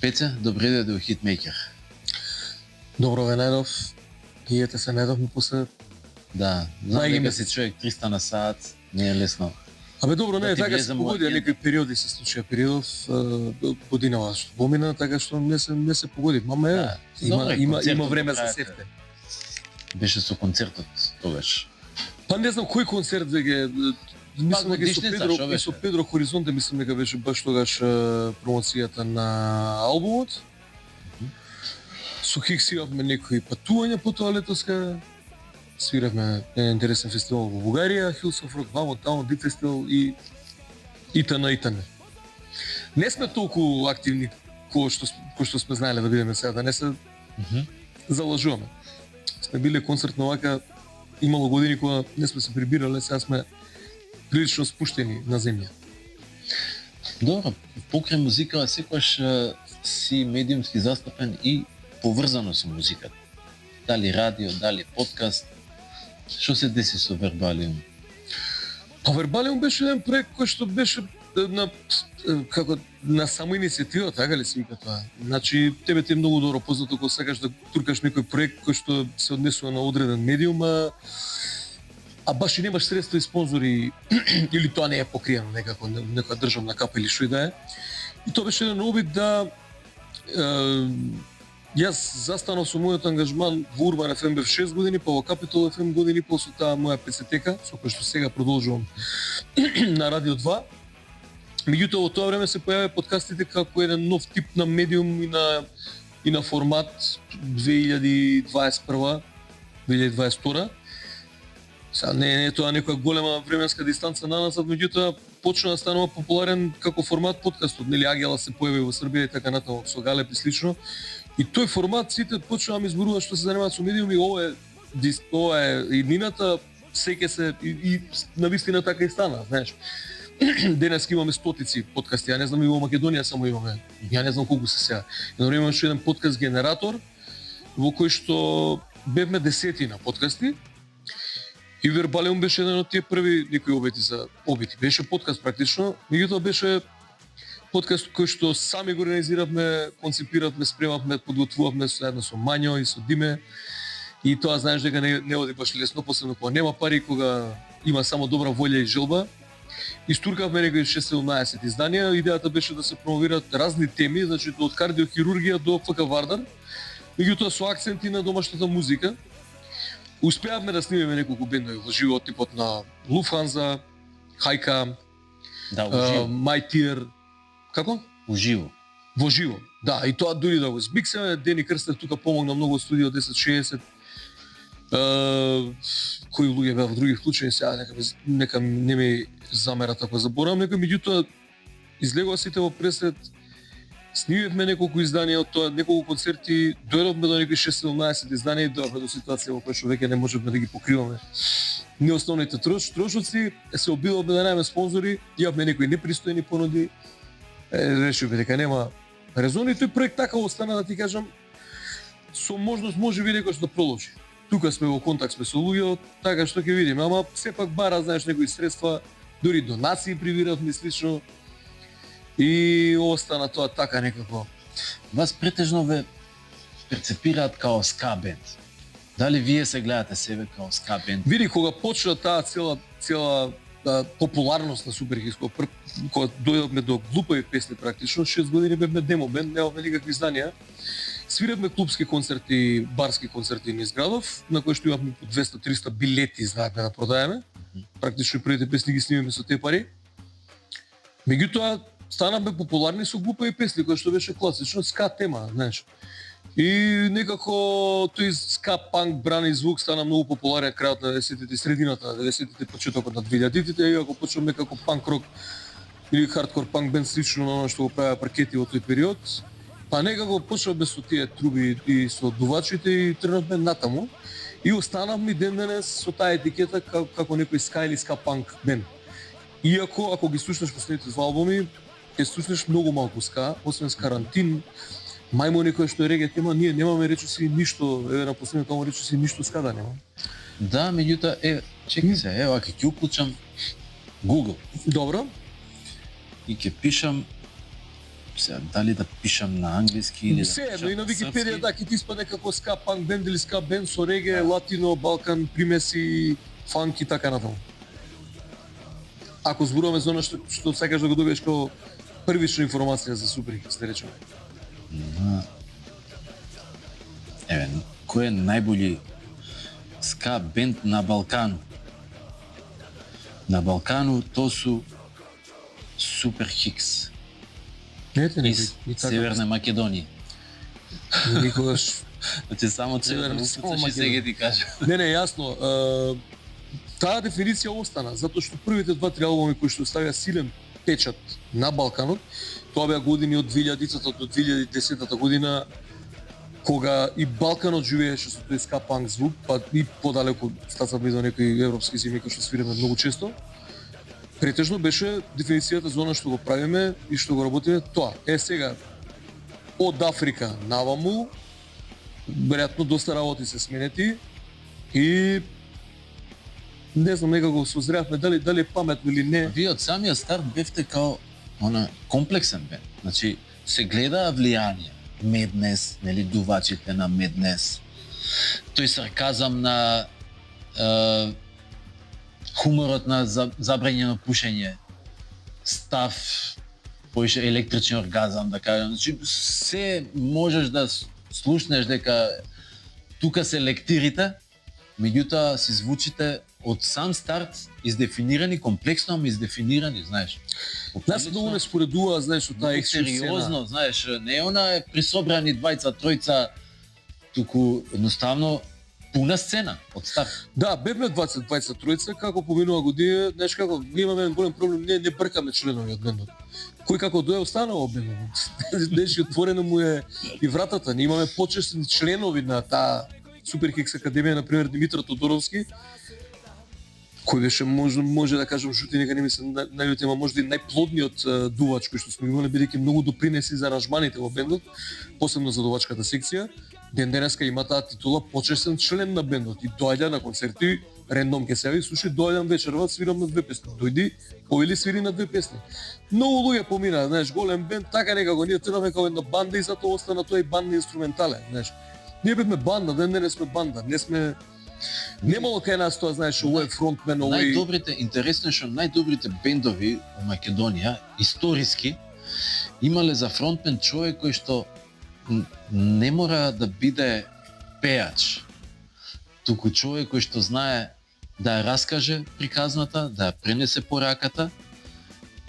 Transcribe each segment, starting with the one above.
Пеце, добре дојде до Хитмейкер. Добро ве најдов. И ете се најдовме после. Да, знам Најги дека ме- си човек 300 на сат, не е лесно. Абе добро, не Да е ти така се влезем во погодија, агенда. некои периоди се случија периодов годинава што помина, така што не се погоди. Мама е, Да, има добро е, има концертот има време го за правите. севте. Беше со концертот тогаш. Па не знам кој концерт веќе мислам дека и со годишница, Педро шо и беше? со Педро Хоризонте мислам дека беше баш тогаш промоцијата на албумот. Со Хикс имавме некои патувања по тоа летоска. Свиравме еден интересен фестивал во Бугарија, Hills of Rock, Vamo Town, Deep Festival и итн. Не сме толку активни кој што сме знаеле да бидеме сега, да не се залажуваме. Сме биле концертно вака, имало години кога не сме се прибирале, сега сме прилично спуштени на земја. Добро, покрај музика секогаш си медиумски застапен и поврзано со музиката. Дали радио, дали подкаст. Што се деси со Вербалиум? Па Вербалиум беше еден проект кој што беше на само иницијатива, така ли се вика тоа? Значи, тебе ти е многу добро познато кога сакаш да туркаш некој проект кој што се однесува на одреден медиум, а баш и немаш средства и спонзори или тоа не е покриено некако некоја државна капа или што и да е. И тоа беше еден обид да јас застанав со мојот ангажман во Урбан FM бев 6 години, па во Капитол FM години, после таа моја ПЦТ-ка, со која што сега продолжувам на Радио 2. Меѓутоа, во тоа време се појавија подкастите како еден нов тип на медиум и на формат 2021 2022. Сега не е тоа некоја голема временска дистанца на назад, меѓутоа почна да станува популарен како формат подкастот. Нели Агела се појави во Србија и така натаму со Галеп и слично. И тој формат сите почнаа ми зборуваат што се занимаваат со медиуми, ова е иднината, сеќе се и на вистина така и стана, знаеш. Денес имаме стотици подкасти, ја не знам и во Македонија само имаме. Ја не знам колку се сега. Едно време имаше еден подкаст генератор во кој што бевме десетина подкасти. И Вербалиум беше еден од тие први некои обити. Беше подкаст практично, меѓутоа беше подкаст кој што сами го организиравме, концепиравме, спремавме, подготвувавме заедно со Мањо и со Диме. И тоа знаеш дека не оди баш лесно, посебно кога нема пари, кога има само добра волја и желба. Истуркавме некои 6-17 изданија. Идејата беше да се промовираат разни теми, значи од кардиохирургија до ФК Вардар, меѓутоа со акценти на домашната музика. Успеавме да снимеме неколку бендови во живо, типот на Lufthansa, Хајка, Да, уживо. My Tier. Како? Уживо. Во живо. Да, и тоа дури да го збиксаме, Дени Крстев тука помогна многу студио 1060. Кои луѓе беа во други случаи, сега нека не ми замерат ако заборавам некој, меѓутоа излегува сите во пресред. Снимивме неколку изданија од тоа, неколку концерти, дојдовме до некои 6-17 изданија и дојдовме до ситуација во која што веќе не можеме да ги покриваме не основните трошоци, се обидовме да најдеме спонзори, имавме некои непристојни понуди, решивме дека нема резон и тој проект така остана, да ти кажам, со можност можеби некој да продолжи. Тука сме во контакт сме со луѓе, така што ќе видиме, ама сепак бара, знаеш, некои средства, дури донации прибиравме слично. И остана тоа така некако. Вас претежно ве перцепираат као ска бенд. Дали вие се гледате себе као ска бенд? Види, кога почна таа цела популарност на Супергис, кога дојдовме до глупави песни практично, 6 години бевме демо бенд, немавме никакви знанија. Свиравме клубски концерти, барски концерти низ градов, на кои што имавме по 200-300 билети, знаеме да продаеме. Практично првите песни ги снимаме со тие пари. Меѓутоа, станавме популарни со глупави песни, кој што беше класично ска тема, знаеш. И некако тој ска панк брани звук стана многу популарен крајот на 90-тите, средината на 90-тите, почетокот на 2000-тите, и ако почнавме како панк рок или хардкор панк бенд слично на оно што го правеа Паркети во тој период, па некако почнавме со тие труби и со дувачите и тренавме натаму и останавме ден денес со таа етикета како некој ска или ска панк бенд. Иако ако ги слушнеш последните два албуми, ќе слушнеш многу малку ска, освен Карантин, Мајмуни кој што е реге тема, ние немаме речиси ништо, на последното албум речиси ништо ска да нема. Да, меѓутоа, чекај се, ева ќе уклучам Google Добро. и ќе пишам Сега, дали да пишам на англиски или Се да едно пишам и на на Википедија српски? да ќе ти испадне како ска панк бенд или ска бенд со реге, Да. латино, балкан, примеси, фанк и така натаму. Ако зборуваме за она што сакаш да го добиеш како првична информација за Суперхикс, да речеме. Еве, кој е најбољи ска бенд на Балкану? На Балкану то су Супер Хикс Ете, не из и така. Северна Македонија. Никогаш. Значи само треба да Северна, само укуцаш и Македонија. сега ти кажа. Не, јасно. Таа дефиниција остана, затоа што првите 2-3 албуми кои што ставија силен печат на Балканот, тоа беа години од 2000-та до 2010-та година, кога и Балканот живееше со тој ска панк звук, па и подалеку стацавме до некои европски земи кои што свириме многу често. Претежно беше дефиницијата за она што го правиме и што го работиме тоа. Сега од Африка наваму, веројатно доста работи се сменети и не знам, некако созреавме дали е паметно или не. Вие од самиот старт бевте као комплексен бенд. Значи се гледаа влијание. Меднес, нели дувачите на Меднес. Тој сарказам на хуморот на забранjeno пушење. Став поише електричен оргазам, да кажам. Значи се можеш да слушнеш дека тука се лектирите, меѓутоа си звучите од сам старт издефинирани, комплексно, ама издефинирани, знаеш. Нас многу не споредува, знаеш, со таа Многу ексцесивна. сериозно, знаеш, не е она присобрани двајца, тројца, туку едноставно пуна сцена од старт. Да, бевме 20 тројца, како поминува година, знаеш како, ние имаме еден голем проблем, не бркаме членови од бендот. Кој како дое останал од бендот. Знаеш, отворено му е и вратата. Ние имаме почесни членови на таа Супер Хикс Академија, например Димитар Тодоровски, кој беше може да кажам жути, нека не ми се најлюти, ама можда и најплодниот дувач кој што сме имале, бидејќи многу допринеси за аранжманите во бендот, посебно за дувачката секција. Ден денеска има таа титула почесен член на бендот и доаѓа на концерти, рендом ќе се јави, слушај, доаѓам вечерва, свирам на 2 песни. Дојди, повели свири на 2 песни. Многу луѓе поминаа, знаеш, голем бенд, така некако ние тренаме како една банда и затоа остана тоа и банда инструментален, знаеш. Ние бевме банда, ден денес сме банда, не сме немало кај нас тоа, знаеш, овој фронтмен, овој Најдобрите, интересно е што најдобрите бендови во Македонија, историски, имале за фронтмен човек кој што не мора да биде пеач, туку човек кој што знае да ја раскаже приказната, да ја пренесе пораката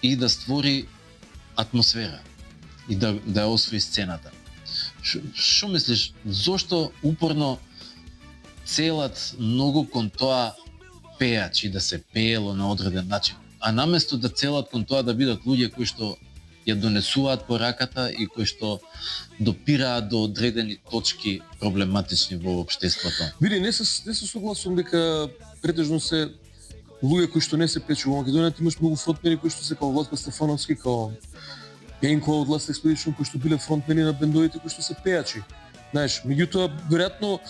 и да створи атмосфера и да ја освои сцената. Што мислиш, зошто упорно целат многу кон тоа пеач и да се пеело на одреден начин, а наместо да целат кон тоа да бидат луѓе кои што ја донесуваат пораката и кои што допираат до одредени точки проблематични во општеството. Види, не се согласувам дека претежно се луѓе кои што не се печу во Македонија, ти имаш многу фронтмени кои што се како Владко Стефановски, како Енко од Last Expedition, кои што биле фронтмени на бендовите кои што се пеачи. Знаеш, меѓутоа веројатно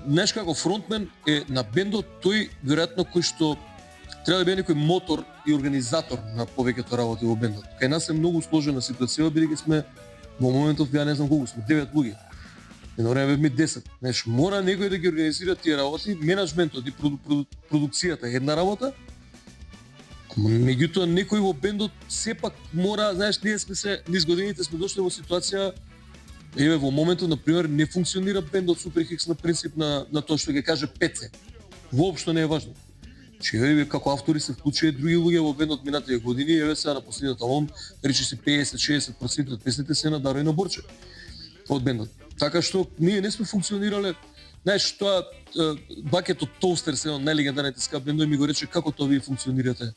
знаеш како фронтмен е на бендот тој веројатно кој што треба да биде некој мотор и организатор на повеќето работи во бендот. Кај нас е многу сложена ситуација, бидејќи сме во моментов ја не знам колку сме 9 луѓе. Едно време бевме 10. Знаеш, мора некој да ги организира тие работи, менаџментот и продукцијата е една работа. Меѓутоа некој во бендот сепак мора, знаеш, ние сме се низ годините сме дошли во ситуација. Еве во моментот на пример не функционира бендот Супер Хикс на принцип на тоа што ќе каже ПЦ. Воопшто не е важно. Че еве како автори се вклучија други луѓе во бендот минатите години, еве сега на последниот албум, речи се 50-60% од песните се надарени на Борче од бендот. Така што ние не сме функционирале. Знаеш, тоа бакетот Тоустер се од најлегендарните ска бендови ми го рече како тоа вие функционирате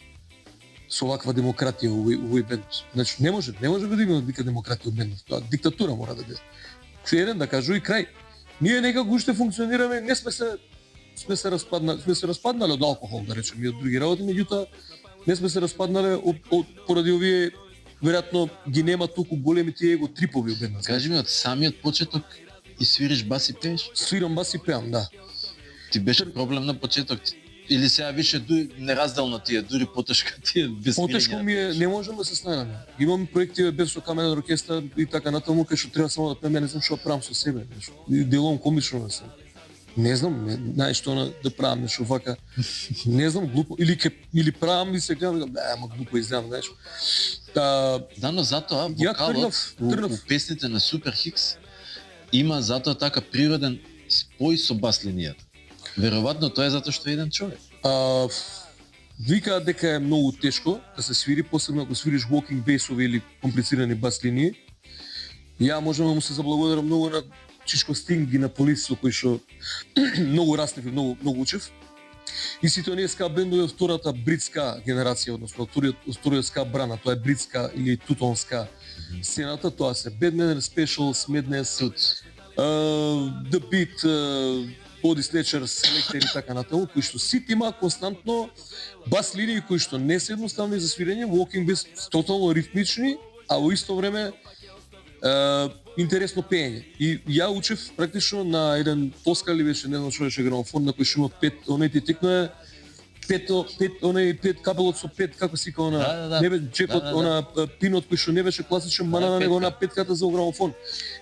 со ваква демократија во овој бенд. Значи не може да има вика демократија во бендот. Тоа диктатура мора да биде. Кој еден да кажу и крај. Ние некако уште функционираме, не сме се распаднале од алкохол, да речем, и од други работи, меѓутоа не сме се распаднале поради овие веројатно ги нема толку големи тие его трипови во бендот. Кажи ми од самиот почеток и свириш бас и пееш? Свирам бас и пеам, да. Ти беше проблем на почеток. Или сега више неразделно тие, дури потешка тие без Потешко ми е, не можам да се снајдам. Имам проекти без со камерен оркестар и така натаму, кај што треба само да пеем, не знам што правам со себе, нешто. И делувам комично на себе. Не знам, знаеш што да правам нешто вака. Не знам, глупо или правам и се гледам, ама глупо изгледам, знаеш. Да, но затоа Ја вокалот тргнав. у песните на Супер Хикс има затоа така природен спој со бас линијата. Веројатно тоа е затоа што е еден човек. Викаат дека е многу тешко да се свири, посебно ако свириш walking bass-ови или комплицирани бас линии. Ја можам да му се заблагодарам многу на Чичко Стинг и на Полис, со кои што многу растев и многу учев. И сите оние ска бендови од втората бритска генерација, односно вториот ска брана, тоа е бритска или тутонска сцената, тоа се Bad Manner Specials, Madness, The Beat, Body Snatchers, Selector и така натаму, кои што сите имаат константно бас линии кои што не се едноставни за свирење, walking bass тотално ритмични, а во исто време интересно пеење. И ја учев практично на еден Тоска ли беше, не знам што беше грамофон, на кој што има 5, оној ти текно е 5 кабелот со 5, како си као на не бе чепот, она пинот кој што не беше класичен, мана на него на 5-ката за грамофон.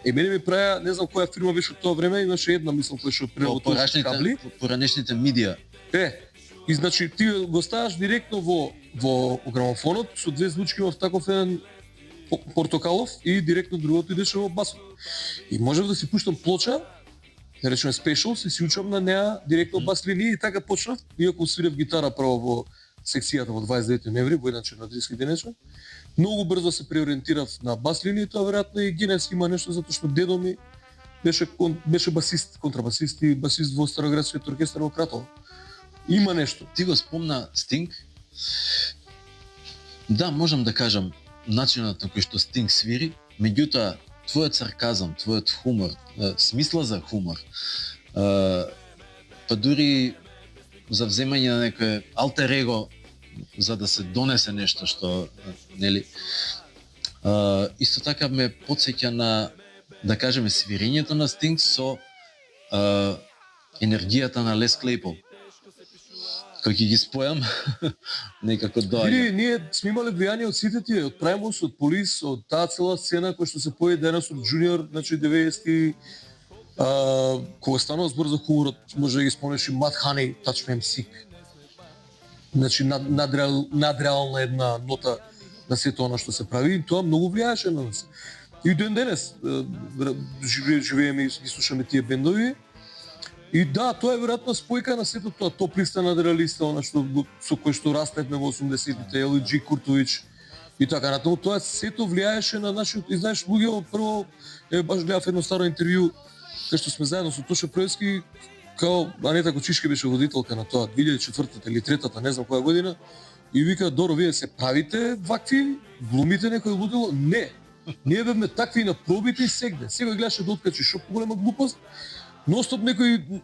Мене ми праја, не знам која фирма беше од тоа време, имаше една мислам која што преработуваше кабли. Поранешните медија. И значи ти го ставаш директно во грамофонот со две звучки во таков еден портокалов и директно другото идеше во басот. И можев да си пуштам плоча, да речеме Specials, и си учам на неа директно бас линии и така почнав, иако свирев гитара прво во секцијата во 29 ноември, во еден чернодриски денече. Многу брзо се преориентирав на бас линии, тоа веројатно и генез има нешто затоа што дедо ми беше басист, контрабасист и басист во Староградскиот оркестар во Кратово. Има нешто. Ти го спомна Стинг. Да, можам да кажам начинот на кој што Стинг свири, меѓутоа твојот сарказам, твојот хумор, смисла за хумор, па дури за вземање на некој алтер его за да се донесе нешто што нели исто така ме потсеќа на, да кажеме, свирењето на Стинг со енергијата на Лес Клейпол. Кој ќе ги спојам, некако доаѓа. Ние сме имале влијание од сите тие, од Primus, од Police, од таа цела сцена која што се појави денес од Junior, значи 90-ти, кога станува збор за хуморот, може да ги спомнеш и Mad Honey, Touch Me I'm Sick. Значи надреална една нота на сето она што се прави, и тоа многу влијаеше на нас. И ден денес живееме и ги слушаме тие бендови. И да, тоа е веројатно спојка на сето тоа топлиста надреалиста, она што со кој што растевме во 80-тите, Елиджи Куртович и така натаму. Тоа сето влијаеше на нашиот, и знаеш, луѓе прво баш гледав едно старо интервју кај што сме заедно со Тоша Проевски, као Анета Кочишки беше водителка на тоа 2004-та или 3-та, не знам која година, и вика: "Доро, вие се правите вакви, глумите некој лудило?" Не. Ние бевме такви на пробите и сегде. Секој гледаше да откачи што поголема глупост. Ностоп некој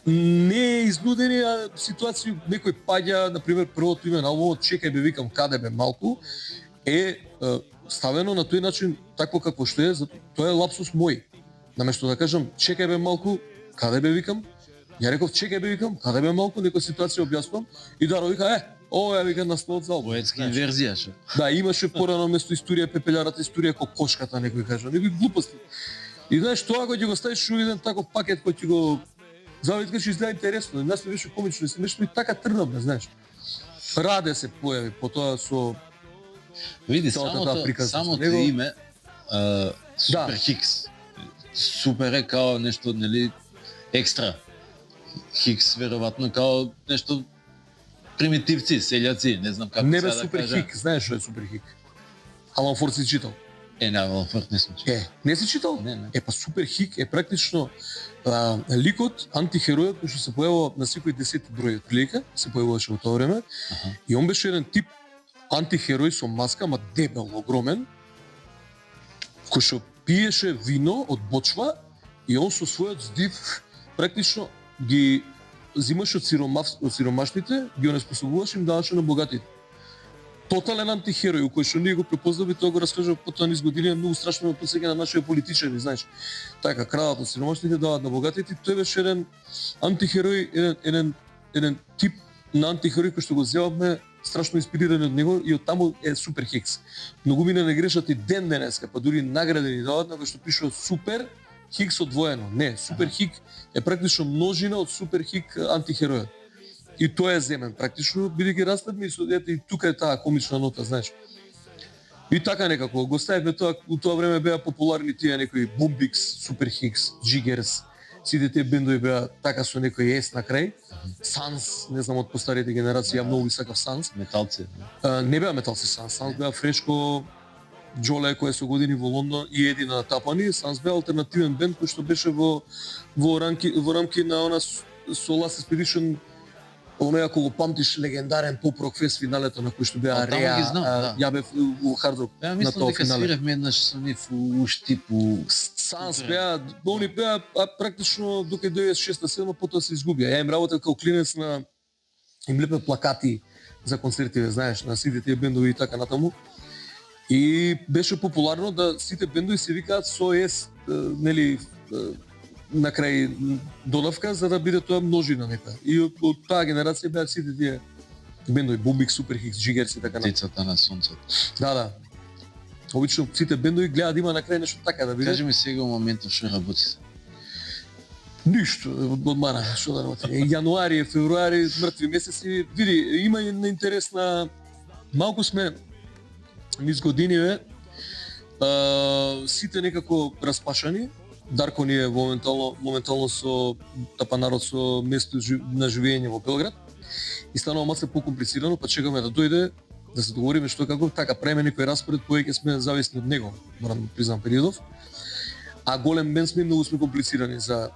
не излудени ситуации, некој паѓа, например, првото име на албумот "Чекај бе, викам, каде бе малку" е ставено на тој начин такво какво што е, тоа е лапсус мој. Наместо да кажам "Чекај бе малку, каде бе, викам", ја реков "Чекај бе, викам, каде бе малку", некоја ситуација објаснувам и Даро вика ова вика наслов за албум. Поетски верзија што. Да, имаше порано место историја пепелјарата, историја кокошката, некој кажа, некои глупости. И знаеш, тоа кога ќе го ставиш во еден таков пакет кој ќе го завиткаш, ќе изгледа интересно. Нас ми беше комично и смешно и така тргнавме, знаеш. Раде се појави потоа со Види, самото име Супер Хикс. Супер е као нешто, нели, екстра. Хикс веројатно као нешто примитивци, селјаци, не знам како не сега бе да Супер кажа. Хик, знаеш што е Супер Хик? Алан Форд си читал? Не, Алан Форд не сум читал. Не си читал? Не. Па Супер Хик е практично ликот, антихеројот кој што се појавува на секој 10 број отприлика, се појавуваше во тоа време. И он беше еден тип антихерој со маска, ама дебел, огромен, кој што пиеше вино од бочва и он со својот здив практично ги зимаше од сиромашните, ги онеспособуваше и им даваше на богатите. Тотален антихерој, кој што ние го препознавме, тоа го раскажав потоа низ години, многу страшно ме потсеќа на нашите политичари, знаеш. Така, крадат од сиромашните, даваат на богатите, тој беше еден антихерој, еден еден тип на антихерој кој што го земавме страшно инспирирани од него и од таму е Супер Хикс. Многумина не грешат и ден денеска, па дури наградени дават на кој што пишува Супер Хикс одвоено. Не, Супер Хик е практично множина од Супер Хик антихеројот. И тоа е земен практично, бидејќи растевме и со дете и тука е таа комична нота, знаеш. И така некако го ставивме тоа, у тоа време беа популарни тие некои Бумбикс, Супер Хикс, Джигерс. Сите тие бендови беа така со некој ес на крај. Санс, не знам од постарите генерации, ја многу ги сакав Санс. Металци. Не беа металци Санс, Санс беа Фрешко, Джоле кој со години во Лондон и Еди на Тапани. Санс беа алтернативен бенд кој што беше во рамки на она Solas Expedition. Оној, ако го памтиш, легендарен поп-рок фест финалето на кој што беа Реа, ја бев во Hard Rock на тоа дека финале. свиравме еднаш со нив ушти по Санс беа, они беа практично доке 96-7, потоа се изгубија. Ја им работев као клинец на им лепе плакати за концертиве, знаеш, на сите тие бендови и така натаму. И беше популарно да сите бендови се викаат со ес, нели, на крај додавка, за да биде тоа множина нека. И од таа генерација беа сите тие бендови, Бумбик, Супер Хикс, Джигерс и така натаму. Децата на сонцето. Да. Обично сите бендови гледаат да има на крај нешто така да биде. Кажи ми сега моментов што работите. Ништо, одмана, што да работи. Јануари, февруари, мртви месеци, види, има една интересна, малку сме низ годиниве, сите некако распашани. Дарко ни е моментално со тапанарот со место на живење во Белград. И станува малку покомплицирано, па чекаме да дојде, да се договориме што како, така правиме некој распоред, повеќе сме зависни од него, морам да признам периодов. А голем бенд сме, многу сме комплицирани за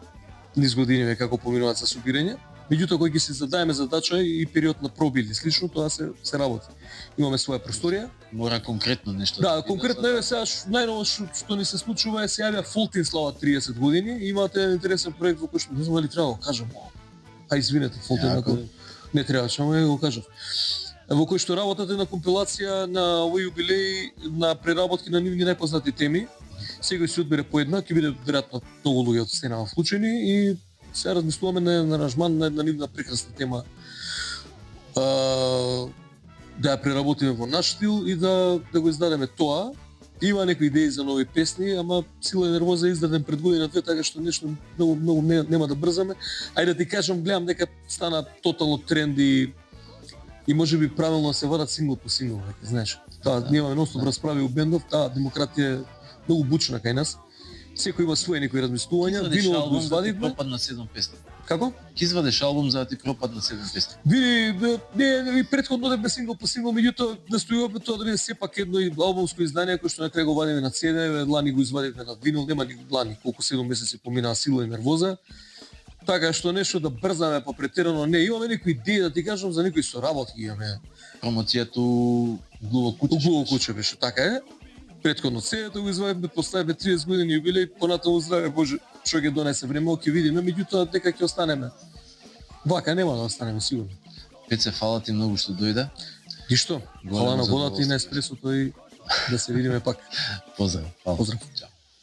низ годиниве како поминуваат за собирање. Меѓутоа, кој ќе се задаеме задача и период на проби или слично, тоа се работи. Имаме своја просторија. Мора конкретно нешто. Да, конкретно еве сега најново што ни се случува е се јавија Фолтин слава 30 години и имате интересен проект во кој што не знам дали треба да го кажам. А извинете, Фолтин, ако не треба, само ја го кажав. Во кој што работате на компилација на овој јубилеј на преработки на нивни најпознати теми. Секој се одбере по една, ќе биде веројатно многу луѓе од сцена вклучени и се размислуваме на аранжман на една нивна прекрасна тема. Да ја преработиме во наш стил и да го издадеме тоа. Има некои идеи за нови песни, ама Сила и нервоза издаден пред година две, така што нешто многу нема да брзаме. Ајде да ти кажам, гледам дека стана тотално тренди и можеби правилно се вадат сингл по сингл, веќе знаеш. Таа немаме ностоп расправи у бендов, таа демократија е многу бучна кај нас. Секој има своје некои размислувања, вино го извадивме. Пропадна 7 песни. Како? Ќе извадиш албум за да ти пропадна 7 песни. Види, не, претходно одевме сингл по сингл, меѓутоа настојуваме тоа да биде сепак едно албумско издание кој што на крај го вадиме на CD, лани го извадивме на винил, нема ни лани колку 7 месеци поминаа Сила и нервоза. Така што нешто да брзаме па претерано не, имаме некои идеи да ти кажам за некои соработки имаме. Промоцијата у Глуво куче. Глуво куче беше, така е. Претходно CD-то го извадивме, поставивме 30 години јубилеј, понатаму здраве Боже, што ќе донесе време, ќе видиме, меѓутоа дека ќе останеме. Вака нема да останеме сигурно. Пеце, фала ти многу што дојде. И што? Фала на водата и на еспресото и да се видиме пак. Поздрав. Поздрав. Чао.